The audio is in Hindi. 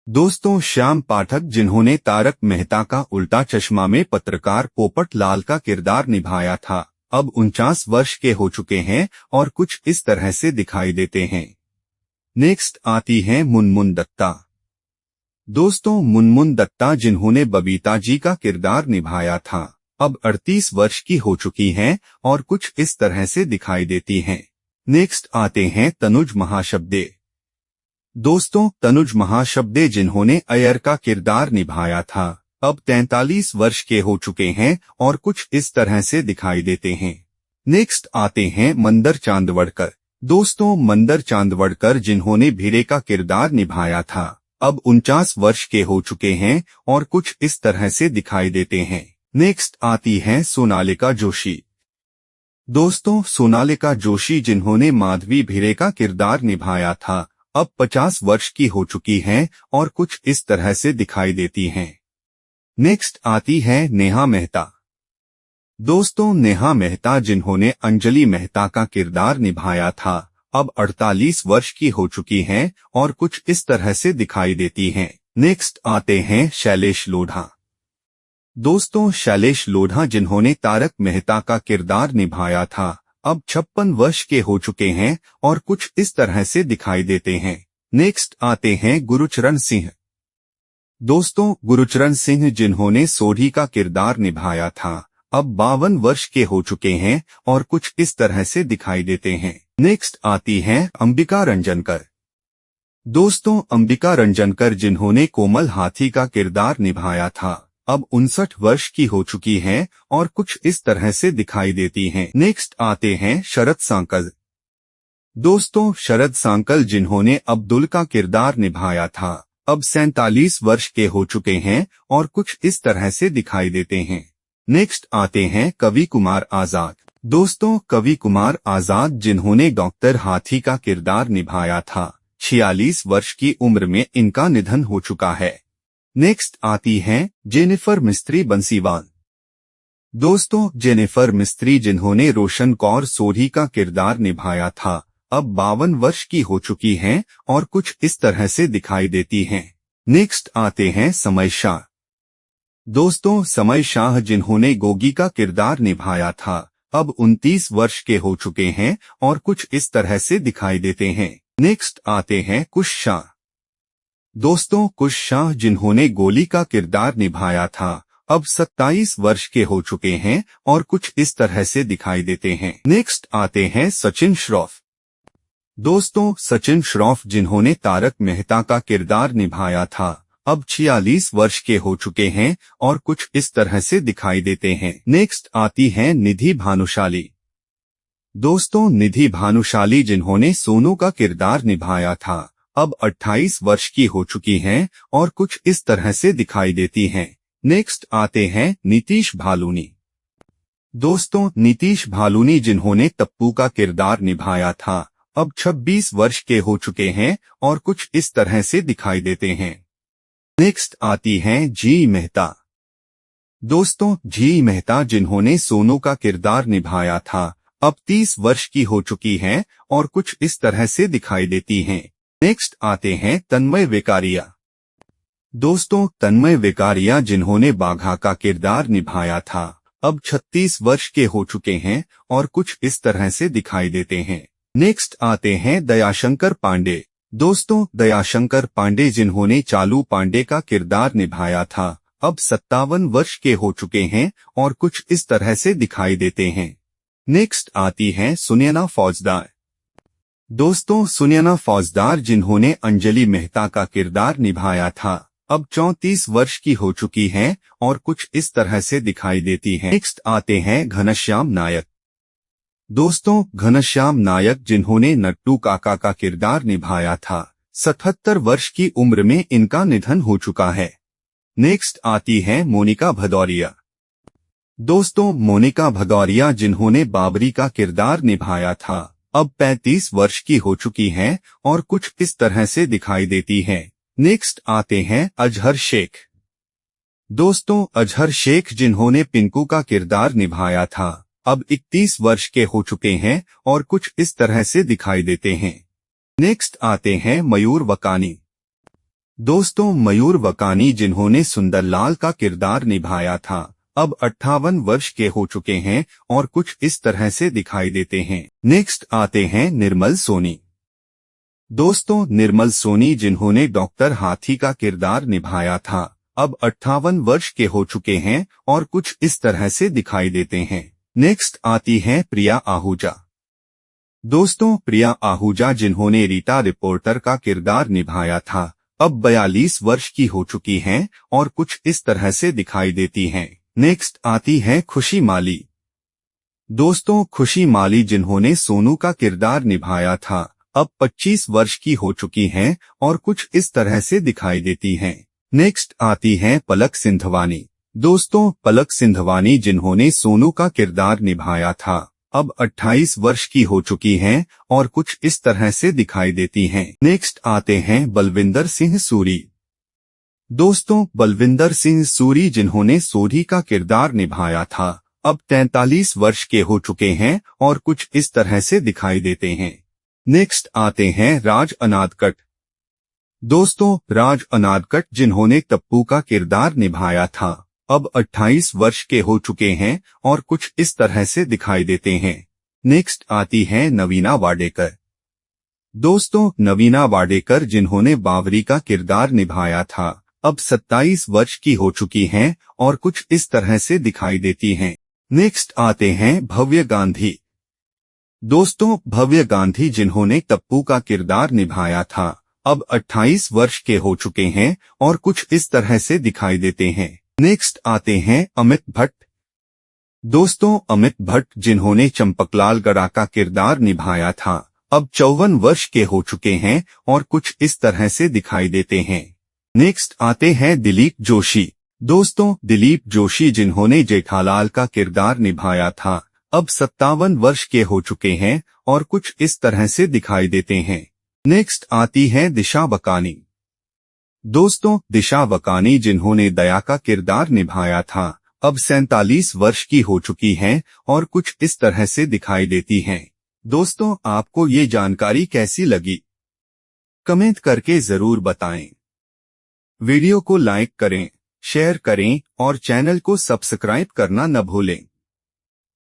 दोस्तों, श्याम पाठक जिन्होंने तारक मेहता का उल्टा चश्मा में पत्रकार पोपट लाल का किरदार निभाया था, अब 49 वर्ष के हो चुके हैं और कुछ इस तरह से दिखाई देते हैं। नेक्स्ट आती हैं मुनमुन दत्ता। दोस्तों, मुनमुन दत्ता जिन्होंने बबीता जी का किरदार निभाया था, अब 38 वर्ष की हो चुकी हैं और कुछ इस तरह से दिखाई देती हैं। नेक्स्ट आते हैं तनुज महाशब्दे। दोस्तों, तनुज महाशब्दे जिन्होंने अय्यर का किरदार निभाया था, अब 43 वर्ष के हो चुके हैं और कुछ इस तरह से दिखाई देते हैं। नेक्स्ट आते हैं मंदर चांदवड़कर। दोस्तों, मंदर चांदवड़कर जिन्होंने भीड़े का किरदार निभाया था, अब 49 वर्ष के हो चुके हैं और कुछ इस तरह से दिखाई देते हैं। नेक्स्ट आती हैं सोनालिका जोशी। दोस्तों, सोनालिका जोशी जिन्होंने माधवी भीड़े का किरदार निभाया था, अब 50 वर्ष की हो चुकी हैं और कुछ इस तरह से दिखाई देती हैं। नेक्स्ट आती है नेहा मेहता। दोस्तों, नेहा मेहता जिन्होंने अंजलि मेहता का किरदार निभाया था, अब 48 वर्ष की हो चुकी हैं और कुछ इस तरह से दिखाई देती हैं। नेक्स्ट आते हैं शैलेश लोढ़ा। दोस्तों, शैलेश लोढ़ा जिन्होंने तारक मेहता का किरदार निभाया था, अब 56 वर्ष के हो चुके हैं और कुछ इस तरह से दिखाई देते हैं। नेक्स्ट आते हैं गुरचरण सिंह। दोस्तों, गुरचरण सिंह जिन्होंने सोढ़ी का किरदार निभाया था, अब 52 वर्ष के हो चुके हैं और कुछ इस तरह से दिखाई देते हैं। नेक्स्ट आती हैं अंबिका रंजनकर। दोस्तों, अंबिका रंजनकर जिन्होंने कोमल हाथी का किरदार निभाया था, अब 59 वर्ष की हो चुकी हैं और कुछ इस तरह से दिखाई देती हैं। नेक्स्ट आते हैं शरद सांकल। दोस्तों, शरद सांकल जिन्होंने अब्दुल का किरदार निभाया था, अब 47 वर्ष के हो चुके हैं और कुछ इस तरह से दिखाई देते हैं। नेक्स्ट आते हैं कवि कुमार आजाद। दोस्तों, कवि कुमार आजाद जिन्होंने डॉक्टर हाथी का किरदार निभाया था, 46 वर्ष की उम्र में इनका निधन हो चुका है। नेक्स्ट आती हैं जेनिफर मिस्त्री बंसीवाल। दोस्तों, जेनिफर मिस्त्री जिन्होंने रोशन कौर सोढ़ी का किरदार निभाया था, अब 52 वर्ष की हो चुकी हैं और कुछ इस तरह से दिखाई देती हैं। नेक्स्ट आते हैं समय शाह। दोस्तों, समय शाह जिन्होंने गोगी का किरदार निभाया था, अब 29 वर्ष के हो चुके हैं और कुछ इस तरह से दिखाई देते हैं। नेक्स्ट आते हैं कुश शाह। दोस्तों, कुश शाह जिन्होंने गोली का किरदार निभाया था, अब 27 वर्ष के हो चुके हैं और कुछ इस तरह से दिखाई देते हैं। नेक्स्ट आते हैं सचिन श्रॉफ। दोस्तों, सचिन श्रॉफ जिन्होंने तारक मेहता का किरदार निभाया था, अब 46 वर्ष के हो चुके हैं और कुछ इस तरह से दिखाई देते हैं। नेक्स्ट आती हैं निधि भानुशाली। दोस्तों, निधि भानुशाली जिन्होंने सोनू का किरदार निभाया था, अब 28 वर्ष की हो चुकी हैं और कुछ इस तरह से दिखाई देती हैं। नेक्स्ट आते हैं नीतीश भालूनी। दोस्तों, नीतीश भालूनी जिन्होंने तप्पू का किरदार निभाया था, अब 26 वर्ष के हो चुके हैं और कुछ इस तरह से दिखाई देते हैं। नेक्स्ट आती हैं जी मेहता। दोस्तों, जी मेहता जिन्होंने सोनू का किरदार निभाया था, अब 30 वर्ष की हो चुकी हैं और कुछ इस तरह से दिखाई देती हैं। नेक्स्ट आते हैं तन्मय वेकारिया। दोस्तों, तन्मय वेकारिया जिन्होंने बाघा का किरदार निभाया था, अब 36 वर्ष के हो चुके हैं और कुछ इस तरह से दिखाई देते हैं। नेक्स्ट आते हैं दयाशंकर पांडे। दोस्तों, दयाशंकर पांडे जिन्होंने चालू पांडे का किरदार निभाया था, अब 57 वर्ष के हो चुके हैं और कुछ इस तरह से दिखाई देते हैं। नेक्स्ट आती हैं सुनैना फौजदार। दोस्तों, सुनैना फौजदार जिन्होंने अंजलि मेहता का किरदार निभाया था, अब 34 वर्ष की हो चुकी हैं और कुछ इस तरह से दिखाई देती हैं। नेक्स्ट आते हैं घनश्याम नायक। दोस्तों, घनश्याम नायक जिन्होंने नट्टू काका का किरदार निभाया था, 77 वर्ष की उम्र में इनका निधन हो चुका है। नेक्स्ट आती है मोनिका भदौरिया। दोस्तों, मोनिका भदौरिया जिन्होंने बाबरी का किरदार निभाया था, अब 35 वर्ष की हो चुकी हैं और कुछ इस तरह से दिखाई देती हैं। नेक्स्ट आते हैं अजहर शेख। दोस्तों, अजहर शेख जिन्होंने पिंकू का किरदार निभाया था, अब 31 वर्ष के हो चुके हैं और कुछ इस तरह से दिखाई देते हैं। नेक्स्ट आते हैं मयूर वकानी। दोस्तों मयूर वकानी जिन्होंने सुंदरलाल का किरदार निभाया था, अब 58 वर्ष के हो चुके हैं और कुछ इस तरह से दिखाई देते हैं। नेक्स्ट आते हैं निर्मल सोनी। दोस्तों निर्मल सोनी जिन्होंने डॉक्टर हाथी का किरदार निभाया था, अब 58 वर्ष के हो चुके हैं और कुछ इस तरह से दिखाई देते हैं। नेक्स्ट आती हैं प्रिया आहूजा। दोस्तों प्रिया आहूजा जिन्होंने रीटा रिपोर्टर का किरदार निभाया था, अब 42 वर्ष की हो चुकी हैं और कुछ इस तरह से दिखाई देती हैं। नेक्स्ट आती है खुशी माली। दोस्तों खुशी माली जिन्होंने सोनू का किरदार निभाया था, अब 25 वर्ष की हो चुकी हैं और कुछ इस तरह से दिखाई देती हैं। नेक्स्ट आती हैं पलक सिंधवानी। दोस्तों पलक सिंधवानी जिन्होंने सोनू का किरदार निभाया था, अब 28 वर्ष की हो चुकी हैं और कुछ इस तरह से दिखाई देती हैं। नेक्स्ट आते हैं बलविंदर सिंह सूरी। दोस्तों बलविंदर सिंह सूरी जिन्होंने सोढ़ी का किरदार निभाया था, अब 43 वर्ष के हो चुके हैं और कुछ इस तरह से दिखाई देते हैं। नेक्स्ट आते हैं राज अनादकट। दोस्तों राज अनादकट जिन्होंने टप्पू का किरदार निभाया था, अब 28 वर्ष के हो चुके हैं और कुछ इस तरह से दिखाई देते हैं। नेक्स्ट आती है नवीना वाडेकर। दोस्तों नवीना वाडेकर जिन्होंने बावरी का किरदार निभाया था, अब 27 वर्ष की हो चुकी हैं और कुछ इस तरह से दिखाई देती हैं। नेक्स्ट आते हैं भव्य गांधी। दोस्तों भव्य गांधी जिन्होंने टप्पू का किरदार निभाया था, अब 28 वर्ष के हो चुके हैं और कुछ इस तरह से दिखाई देते हैं। नेक्स्ट आते हैं अमित भट्ट। दोस्तों अमित भट्ट जिन्होंने चंपकलाल गड़ा का किरदार निभाया था, अब 54 वर्ष के हो चुके हैं और कुछ इस तरह से दिखाई देते हैं। नेक्स्ट आते हैं दिलीप जोशी। दोस्तों दिलीप जोशी जिन्होंने जेठालाल का किरदार निभाया था, अब 57 वर्ष के हो चुके हैं और कुछ इस तरह से दिखाई देते हैं। नेक्स्ट आती है दिशा वकानी। दोस्तों दिशा वकानी जिन्होंने दया का किरदार निभाया था, अब 47 वर्ष की हो चुकी हैं और कुछ इस तरह से दिखाई देती हैं। दोस्तों आपको ये जानकारी कैसी लगी, कमेंट करके जरूर बताएं। वीडियो को लाइक करें, शेयर करें और चैनल को सब्सक्राइब करना न भूलें।